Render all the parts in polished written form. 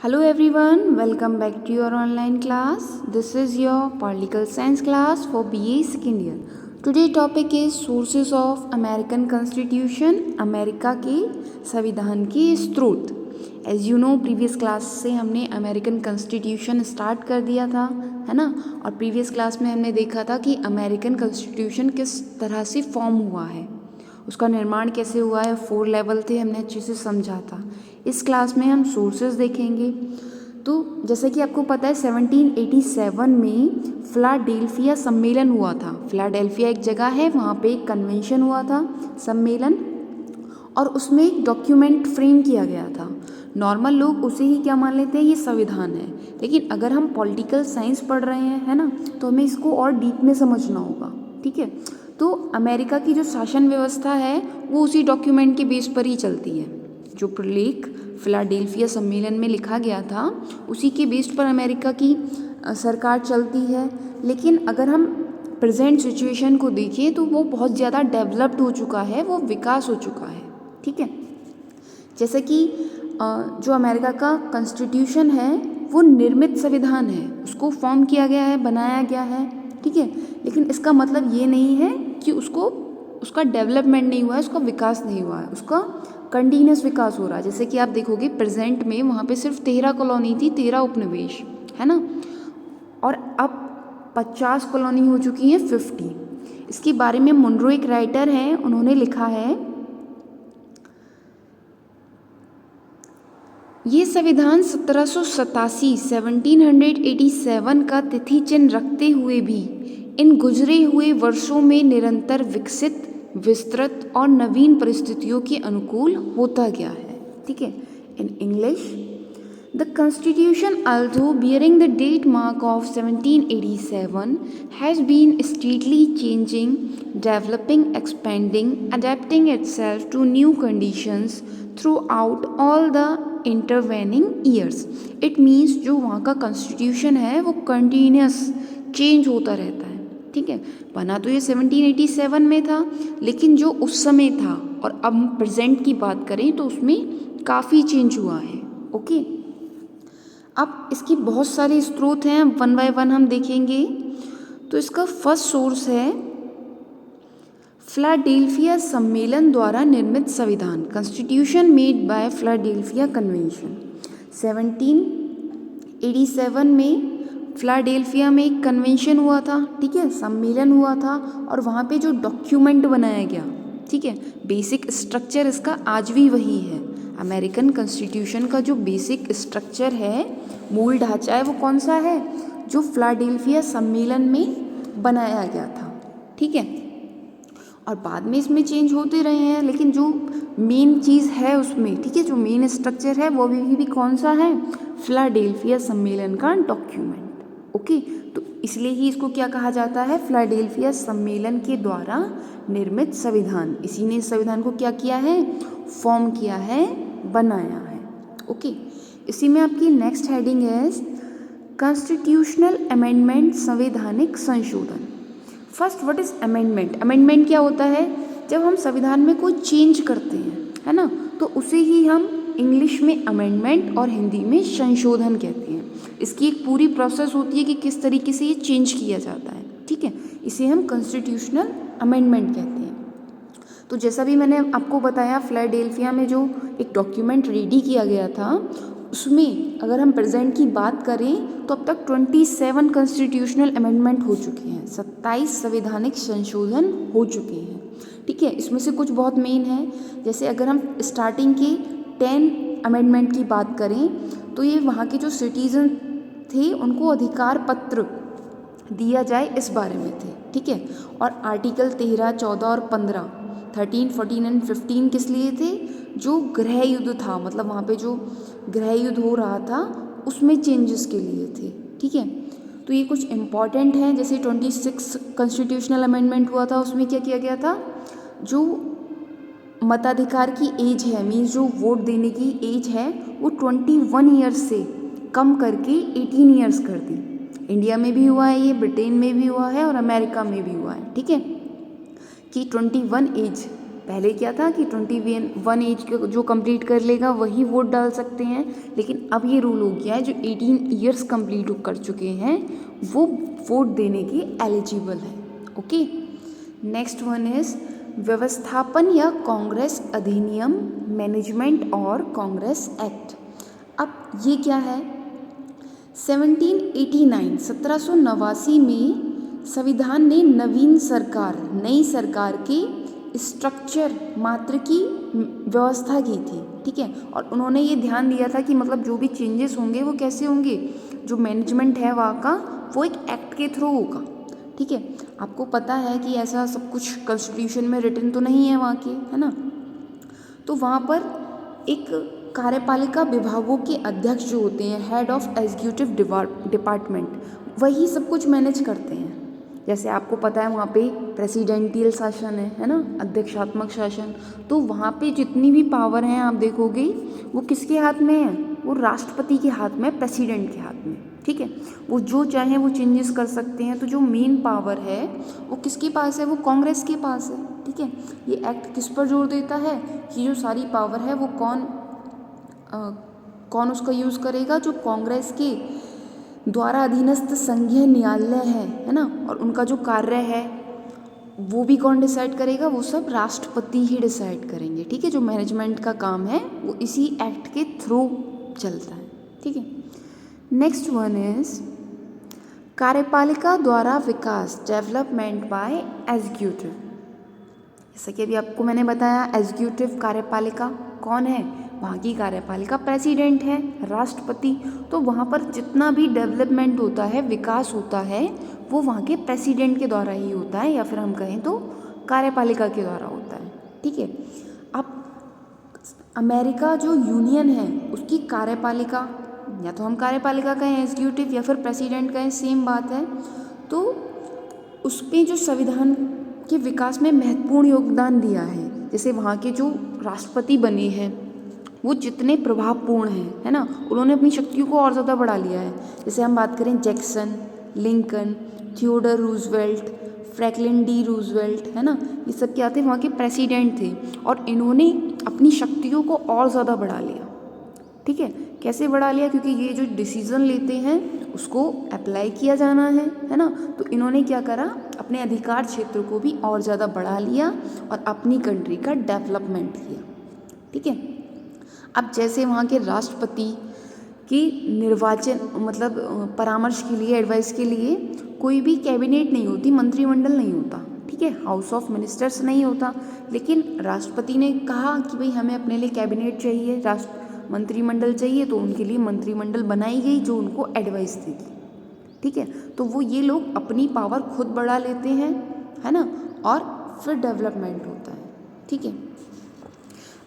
Hello everyone, welcome back to your online class. This is your political science class for BA second year. Today topic is sources of American Constitution, America के संविधान के स्रोत. As you know, previous class से हमने American constitution start कर दिया था, है ना. और प्रीवियस क्लास में हमने देखा था कि अमेरिकन कॉन्स्टिट्यूशन किस तरह से फॉर्म हुआ है, उसका निर्माण कैसे हुआ है, 4 लेवल थे, हमने अच्छे से समझा था. इस क्लास में हम सोर्सेज देखेंगे. तो जैसे कि आपको पता है 1787 में फिलाडेल्फिया सम्मेलन हुआ था. फिलाडेल्फिया एक जगह है, वहाँ पे एक कन्वेंशन हुआ था, सम्मेलन, और उसमें एक डॉक्यूमेंट फ्रेम किया गया था. नॉर्मल लोग उसे ही क्या मान लेते हैं, ये संविधान है. लेकिन अगर हम पॉलिटिकल साइंस पढ़ रहे हैं, है ना, तो हमें इसको और डीप में समझना होगा. ठीक है. तो अमेरिका की जो शासन व्यवस्था है वो उसी डॉक्यूमेंट के बेस पर ही चलती है. जो प्रलेख फिलाडेल्फिया सम्मेलन में लिखा गया था उसी के बेस पर अमेरिका की सरकार चलती है. लेकिन अगर हम प्रेजेंट सिचुएशन को देखें तो वो बहुत ज़्यादा डेवलप्ड हो चुका है, वो विकास हो चुका है. ठीक है. जैसे कि जो अमेरिका का कॉन्स्टिट्यूशन है वो निर्मित संविधान है, उसको फॉर्म किया गया है, बनाया गया है. ठीक है. लेकिन इसका मतलब ये नहीं है कि उसका डेवलपमेंट नहीं हुआ है, उसका विकास नहीं हुआ है, उसका कंटिन्यूस विकास हो रहा है. जैसे कि आप देखोगे प्रेजेंट में वहाँ पे सिर्फ 13 कॉलोनी थी, 13 उपनिवेश, है ना, और अब 50 कॉलोनी हो चुकी हैं, 50. इसके बारे में मुनरो एक राइटर हैं, उन्होंने लिखा है, ये संविधान 1787 का तिथि चिन्ह रखते हुए भी इन गुजरे हुए वर्षों में निरंतर विकसित, विस्तृत और नवीन परिस्थितियों के अनुकूल होता गया है. ठीक है. In English, the constitution although bearing the date mark of 1787 has been steadily changing, developing, expanding, adapting itself to new conditions throughout all the intervening years. It means जो वहाँ का कॉन्स्टिट्यूशन है वो कंटिन्यूस चेंज होता रहता है. ठीक है. बना तो ये 1787 में था, लेकिन जो उस समय था और अब हम प्रेजेंट की बात करें तो उसमें काफ़ी चेंज हुआ है. ओके. अब इसकी बहुत सारे स्रोत हैं, वन बाय वन हम देखेंगे. तो इसका फर्स्ट सोर्स है फिलाडेल्फिया सम्मेलन द्वारा निर्मित संविधान, constitution made by Philadelphia convention. 1787 में फिलाडेल्फिया में एक कन्वेंशन हुआ था. ठीक है. सम्मेलन हुआ था और वहाँ पे जो डॉक्यूमेंट बनाया गया, ठीक है, बेसिक स्ट्रक्चर इसका आज भी वही है. अमेरिकन कॉन्स्टिट्यूशन का जो बेसिक स्ट्रक्चर है, मूल ढांचा है, वो कौन सा है, जो फिलाडेल्फिया सम्मेलन में बनाया गया था. ठीक है. और बाद में इसमें चेंज होते रहे हैं, लेकिन जो मेन चीज़ है उसमें, ठीक है, जो मेन स्ट्रक्चर है वो भी कौन सा है, फिलाडेल्फिया सम्मेलन का डॉक्यूमेंट. ओके. तो इसलिए ही इसको क्या कहा जाता है, फिलाडेल्फिया सम्मेलन के द्वारा निर्मित संविधान. इसी ने इस संविधान को क्या किया है, फॉर्म किया है, बनाया है. ओके. इसी में आपकी नेक्स्ट हेडिंग है कॉन्स्टिट्यूशनल अमेंडमेंट, संवैधानिक संशोधन. First, what is amendment. Amendment क्या होता है, जब हम संविधान में कोई चेंज करते हैं, है ना, तो उसे ही हम इंग्लिश में अमेंडमेंट और हिंदी में संशोधन कहते हैं. इसकी एक पूरी प्रोसेस होती है कि किस तरीके से ये चेंज किया जाता है. ठीक है. इसे हम कॉन्स्टिट्यूशनल अमेंडमेंट कहते हैं. तो जैसा भी मैंने आपको बताया, फिलाडेल्फिया में जो एक डॉक्यूमेंट रेडी किया गया था, उसमें अगर हम प्रेजेंट की बात करें तो अब तक 27 कॉन्स्टिट्यूशनल अमेंडमेंट हो चुके हैं, 27 संवैधानिक संशोधन हो चुके हैं. ठीक है. इसमें से कुछ बहुत मेन है. जैसे अगर हम स्टार्टिंग के 10 अमेंडमेंट की बात करें तो ये वहाँ के जो सिटीजन थे उनको अधिकार पत्र दिया जाए इस बारे में थे. ठीक है. और आर्टिकल 13, 14 और 15, 13, 14 एंड 15 किस लिए थे, जो गृह युद्ध था, मतलब वहाँ पे जो गृह युद्ध हो रहा था उसमें चेंजेस के लिए थे. ठीक है. तो ये कुछ इम्पॉर्टेंट हैं. जैसे 26 कॉन्स्टिट्यूशनल अमेंडमेंट हुआ था, उसमें क्या किया गया था, जो मताधिकार की एज है, मीन्स जो वोट देने की एज है वो 21 ईयर्स से कम करके 18 ईयर्स कर दी. इंडिया में भी हुआ है ये, ब्रिटेन में भी हुआ है और अमेरिका में भी हुआ है. ठीक है. कि 21 एज पहले क्या था कि 21 एज जो कंप्लीट कर लेगा वही वोट डाल सकते हैं, लेकिन अब ये रूल हो गया है जो 18 ईयर्स कंप्लीट कर चुके हैं वो वोट देने के एलिजिबल है। ओके, नेक्स्ट वन इज व्यवस्थापन या कांग्रेस अधिनियम, मैनेजमेंट और कांग्रेस एक्ट। अब ये क्या है? 1789 में संविधान ने नई सरकार के स्ट्रक्चर मात्र की व्यवस्था की थी, ठीक है। और उन्होंने ये ध्यान दिया था कि मतलब जो भी चेंजेस होंगे वो कैसे होंगे, जो मैनेजमेंट है वहाँ का वो एक एक्ट के थ्रू होगा, ठीक है। आपको पता है कि ऐसा सब कुछ कॉन्स्टिट्यूशन में रिटन तो नहीं है वहाँ के, है ना। तो वहाँ पर एक कार्यपालिका विभागों के अध्यक्ष जो होते हैं, हेड ऑफ एग्जीक्यूटिव डिपार्टमेंट, वही सब कुछ मैनेज करते हैं। जैसे आपको पता है वहाँ पे प्रेसिडेंटियल शासन है ना, अध्यक्षात्मक शासन। तो वहाँ पे जितनी भी पावर हैं आप देखोगे वो किसके हाथ में है? वो राष्ट्रपति के हाथ में, प्रेसिडेंट के हाथ में, ठीक है। वो जो चाहे वो चेंजेस कर सकते हैं। तो जो मेन पावर है वो किसके पास है? वो कांग्रेस के पास है, ठीक है। ये एक्ट किस पर जोर देता है कि जो सारी पावर है वो कौन उसका यूज़ करेगा? जो कांग्रेस के द्वारा अधीनस्थ संघीय न्यायालय है ना, और उनका जो कार्य है वो भी कौन डिसाइड करेगा? वो सब राष्ट्रपति ही डिसाइड करेंगे, ठीक है। जो मैनेजमेंट का काम है वो इसी एक्ट के थ्रू चलता है, ठीक है। नेक्स्ट वन इज कार्यपालिका द्वारा विकास, डेवलपमेंट बाय एग्जीक्यूटिव। जैसा कि अभी आपको मैंने बताया, एग्जीक्यूटिव कार्यपालिका कौन है? वहाँ की कार्यपालिका प्रेसिडेंट है, राष्ट्रपति। तो वहाँ पर जितना भी डेवलपमेंट होता है, विकास होता है, वो वहाँ के प्रेसिडेंट के द्वारा ही होता है, या फिर हम कहें तो कार्यपालिका के द्वारा होता है, ठीक है। अब अमेरिका जो यूनियन है उसकी कार्यपालिका, या तो हम कार्यपालिका कहें एग्जीक्यूटिव या फिर प्रेसिडेंट कहें, सेम बात है। तो उस पर जो संविधान के विकास में महत्वपूर्ण योगदान दिया है, जैसे वहाँ के जो राष्ट्रपति बने हैं वो जितने प्रभावपूर्ण हैं, है ना, उन्होंने अपनी शक्तियों को और ज़्यादा बढ़ा लिया है। जैसे हम बात करें Jackson, Lincoln, Theodore Roosevelt, Franklin D Roosevelt, है ना, ये सब क्या थे? वहाँ के प्रेसिडेंट थे, और इन्होंने अपनी शक्तियों को और ज़्यादा बढ़ा लिया, ठीक है। कैसे बढ़ा लिया? क्योंकि ये जो डिसीज़न लेते हैं उसको अप्लाई किया जाना है ना। तो इन्होंने क्या करा? अपने अधिकार क्षेत्र को भी और ज़्यादा बढ़ा लिया और अपनी कंट्री का डेवलपमेंट किया, ठीक है। अब जैसे वहाँ के राष्ट्रपति की निर्वाचन मतलब परामर्श के लिए, एडवाइस के लिए कोई भी कैबिनेट नहीं होती, मंत्रिमंडल नहीं होता, ठीक है, हाउस ऑफ मिनिस्टर्स नहीं होता। लेकिन राष्ट्रपति ने कहा कि भाई हमें अपने लिए कैबिनेट चाहिए, मंत्रिमंडल चाहिए, तो उनके लिए मंत्रिमंडल बनाई गई जो उनको एडवाइस देगी, ठीक है। तो वो ये लोग अपनी पावर खुद बढ़ा लेते हैं, है ना, और फिर डेवलपमेंट होता है, ठीक है।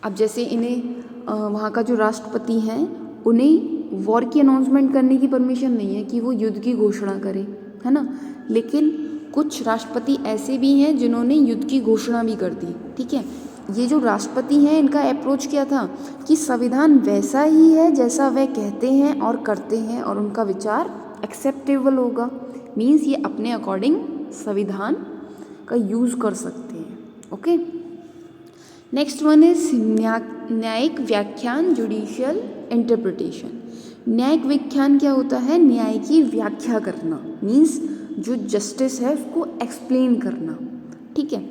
अब जैसे इन्हें वहाँ का जो राष्ट्रपति हैं उन्हें वॉर की अनाउंसमेंट करने की परमिशन नहीं है कि वो युद्ध की घोषणा करें, है ना। लेकिन कुछ राष्ट्रपति ऐसे भी हैं जिन्होंने युद्ध की घोषणा भी कर दी, ठीक है। ये जो राष्ट्रपति हैं इनका अप्रोच क्या था कि संविधान वैसा ही है जैसा वह कहते हैं और करते हैं, और उनका विचार एक्सेप्टेबल होगा। मीन्स ये अपने अकॉर्डिंग संविधान का यूज़ कर सकते हैं, ओके। नेक्स्ट वन इज न्यायिक व्याख्यान, जुडिशियल इंटरप्रिटेशन। न्यायिक व्याख्यान क्या होता है? न्याय की व्याख्या करना, मीन्स जो जस्टिस है उसको एक्सप्लेन करना, ठीक है।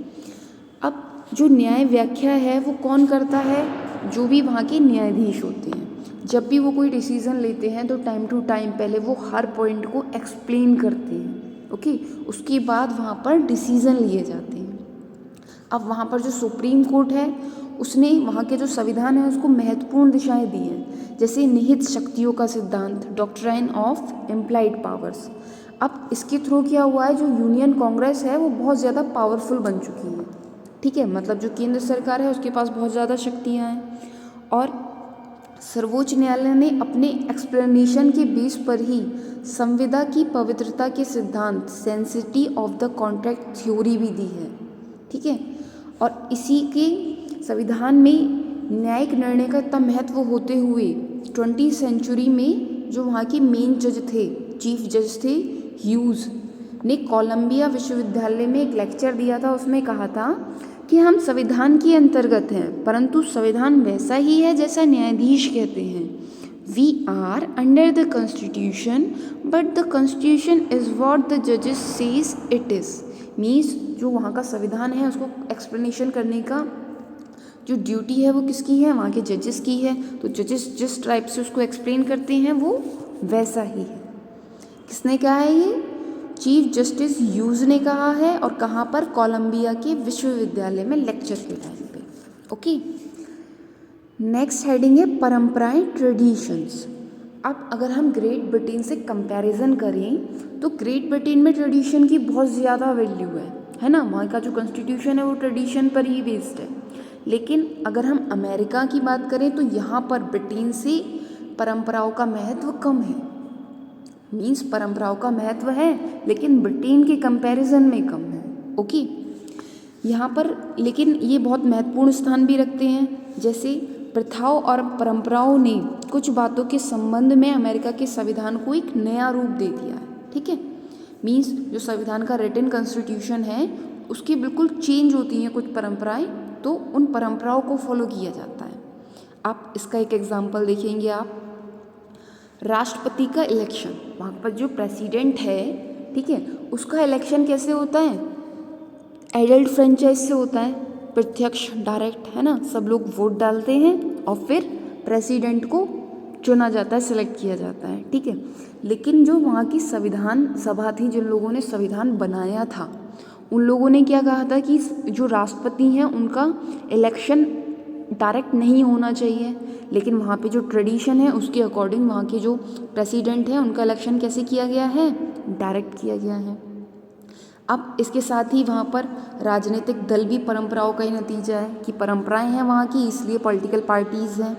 अब जो न्याय व्याख्या है वो कौन करता है? जो भी वहाँ के न्यायाधीश होते हैं। जब भी वो कोई डिसीज़न लेते हैं तो टाइम टू टाइम पहले वो हर पॉइंट को एक्सप्लेन करते हैं, ओके। उसके बाद वहाँ पर डिसीज़न लिए जाते हैं। अब वहाँ पर जो सुप्रीम कोर्ट है उसने वहाँ के जो संविधान है उसको महत्वपूर्ण दिशाएं दी हैं, जैसे निहित शक्तियों का सिद्धांत, डॉक्ट्राइन ऑफ इम्प्लाइड पावर्स। अब इसके थ्रू क्या हुआ है? जो यूनियन कांग्रेस है वो बहुत ज़्यादा पावरफुल बन चुकी है, ठीक है। मतलब जो केंद्र सरकार है उसके पास बहुत ज़्यादा शक्तियाँ हैं, और सर्वोच्च न्यायालय ने अपने एक्सप्लेनेशन के बेस पर ही संविदा की पवित्रता के सिद्धांत, सेंसिटी ऑफ द कॉन्ट्रैक्ट थ्योरी भी दी है, ठीक है। और इसी के संविधान में न्यायिक निर्णय का इतना महत्व होते हुए 20वीं सेंचुरी में जो वहाँ के मेन जज थे, चीफ जज थे, ह्यूज ने कोलंबिया विश्वविद्यालय में एक लेक्चर दिया था। उसमें कहा था कि हम संविधान के अंतर्गत हैं, परंतु संविधान वैसा ही है जैसा न्यायाधीश कहते हैं। We are under the constitution but the constitution is what the जजेस सेज इट इज़। मीन्स जो वहाँ का संविधान है उसको एक्सप्लेनेशन करने का जो ड्यूटी है वो किसकी है, वहाँ के जजेस की है। तो जजेस जिस टाइप से उसको एक्सप्लेन करते हैं वो वैसा ही है। किसने कहा है ये? चीफ जस्टिस ह्यूज ने कहा है। और कहाँ पर? कोलंबिया के विश्वविद्यालय में लेक्चर के टाइम पे। ओके, नेक्स्ट हेडिंग है परंपराएं, ट्रेडिशंस। अब अगर हम ग्रेट ब्रिटेन से कंपैरिजन करें तो ग्रेट ब्रिटेन में ट्रेडिशन की बहुत ज़्यादा वैल्यू है ना। वहाँ का जो कॉन्स्टिट्यूशन है वो ट्रेडिशन पर ही बेस्ड है। लेकिन अगर हम अमेरिका की बात करें तो यहाँ पर ब्रिटेन से परंपराओं का महत्व कम है। मीन्स परंपराओं का महत्व है लेकिन ब्रिटेन के कंपैरिजन में कम है। ओके, यहाँ पर लेकिन ये बहुत महत्वपूर्ण स्थान भी रखते हैं। जैसे प्रथाओं और परंपराओं ने कुछ बातों के संबंध में अमेरिका के संविधान को एक नया रूप दे दिया है। ठीक है, मीन्स जो संविधान का रिटन कॉन्स्टिट्यूशन है उसकी बिल्कुल चेंज होती हैं कुछ परंपराएं, तो उन परंपराओं को फॉलो किया जाता है। आप इसका एक एग्जाम्पल देखेंगे। आप राष्ट्रपति का इलेक्शन, वहाँ पर जो प्रेसिडेंट है, ठीक है, उसका इलेक्शन कैसे होता है? एडल्ट फ्रेंचाइज से होता है, प्रत्यक्ष, डायरेक्ट, है ना। सब लोग वोट डालते हैं और फिर प्रेसिडेंट को चुना जाता है, सिलेक्ट किया जाता है। ठीक है, लेकिन जो वहाँ की संविधान सभा थी, जिन लोगों ने संविधान बनाया था, उन लोगों ने क्या कहा था कि जो राष्ट्रपति हैं उनका इलेक्शन डायरेक्ट नहीं होना चाहिए। लेकिन वहाँ पे जो ट्रेडिशन है उसके अकॉर्डिंग वहाँ के जो प्रेसिडेंट हैं उनका इलेक्शन कैसे किया गया है? डायरेक्ट किया गया है। अब इसके साथ ही वहाँ पर राजनीतिक दल भी परंपराओं का ही नतीजा है कि परंपराएं हैं वहाँ की, इसलिए पॉलिटिकल पार्टीज़ हैं।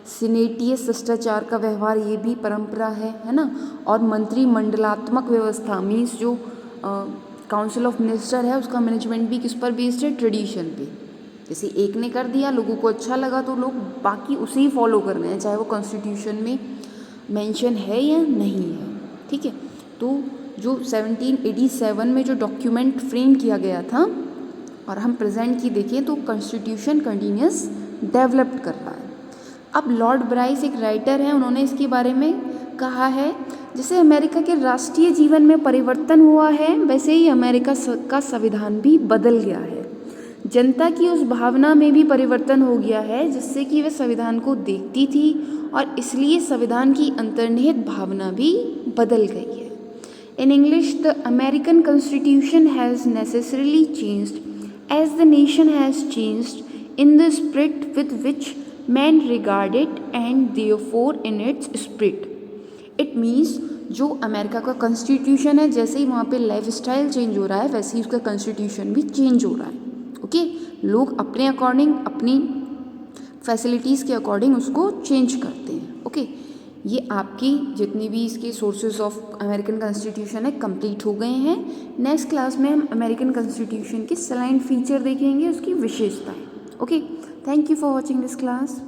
सीनेटीय शिष्टाचार का व्यवहार, ये भी परंपरा है ना। और मंत्रिमंडलात्मक व्यवस्था, मीन्स जो काउंसिल ऑफ मिनिस्टर है उसका मैनेजमेंट भी किस पर बेस्ड है? ट्रेडिशन पे। जैसे एक ने कर दिया, लोगों को अच्छा लगा तो लोग बाकी उसे ही फॉलो कर रहे हैं, चाहे वो कॉन्स्टिट्यूशन में मेंशन है या नहीं है। ठीक है, तो जो 1787 में जो डॉक्यूमेंट फ्रेम किया गया था और हम प्रेजेंट की देखें तो कॉन्स्टिट्यूशन कंटिन्यूस डेवलप कर रहा है। अब लॉर्ड ब्राइस एक राइटर हैं, उन्होंने इसके बारे में कहा है जैसे अमेरिका के राष्ट्रीय जीवन में परिवर्तन हुआ है वैसे ही अमेरिका का संविधान भी बदल गया है। जनता की उस भावना में भी परिवर्तन हो गया है जिससे कि वह संविधान को देखती थी और इसलिए संविधान की अंतर्निहित भावना भी बदल गई है। In English, the American Constitution has necessarily changed as the nation has changed in the spirit with which men regard it and therefore in its spirit. It means जो अमेरिका का कॉन्स्टिट्यूशन है, जैसे ही वहाँ पे लाइफ स्टाइल चेंज हो रहा है वैसे ही उसका कॉन्स्टिट्यूशन भी चेंज हो रहा है। ओके, लोग अपने अकॉर्डिंग, अपनी फैसिलिटीज़ के अकॉर्डिंग उसको चेंज करते हैं। ओके, ये आपकी जितनी भी इसके सोर्सेज ऑफ अमेरिकन कॉन्स्टिट्यूशन है कंप्लीट हो गए हैं। नेक्स्ट क्लास में हम अमेरिकन कॉन्स्टिट्यूशन के सलाइन फीचर देखेंगे, उसकी विशेषताएं। Okay, thank you for watching this class.